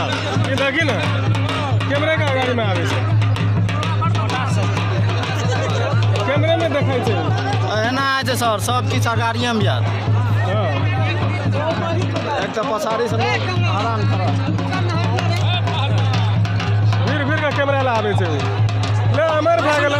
ये देखी ना कैमरे का गाड़ी में आवे कैमरे में देखै छै एना है सर सब किछु गाड़िए में जात एक तो पछाड़ी से लोग हैरान करत फिर का कैमरा ला आवे छै ले अमर भए गेल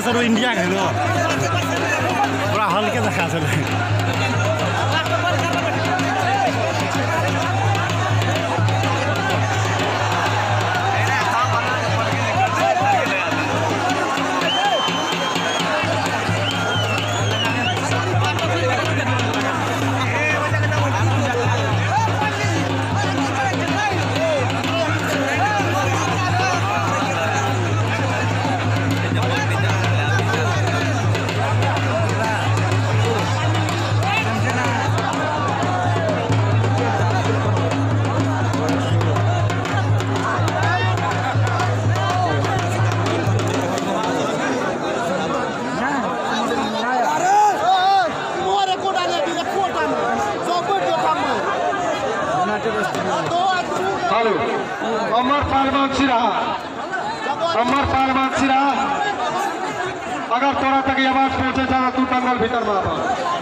सर इंडिया के लो पूरा हल्के देखा चले हेलो अमर पालवान सिराहा अगर तोरा तक आवाज पहुंचे जाना तू टंगल भीतर में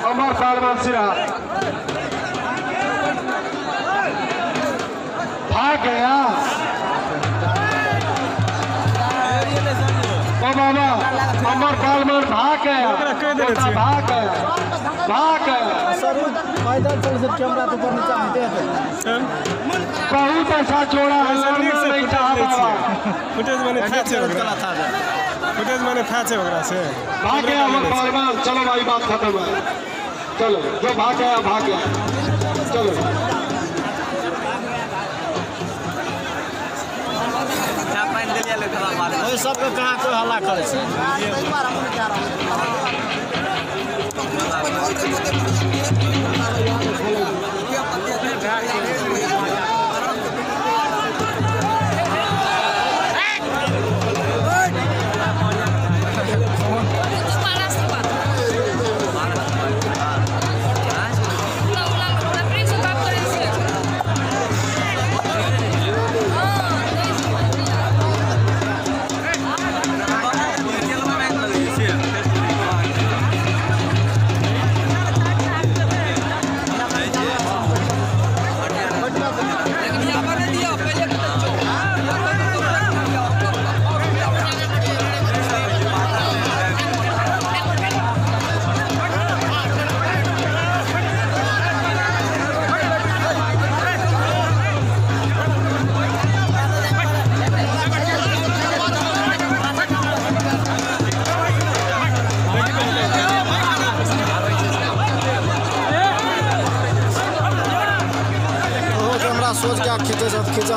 अमर पालवान सिराहा भाग गया ओ बाबा अमर पालवान भाग गया मैदान चल से कैमरा तो ऊपर नीचे हटे बहुत ऐसा जोड़ा है फुटेज मैंने था ओकरा से भाग गया अमर पालवान चलो भाई बात खत्म है चलो जो भाग गया चलो सबके कहाँ कोई हल्ला करे सोच क्या खींचे सब खींचा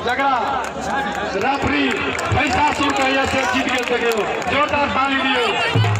जगरा रेफरी पैसा शुल्क है से जीत गए देखियो जोरदार ताली दियो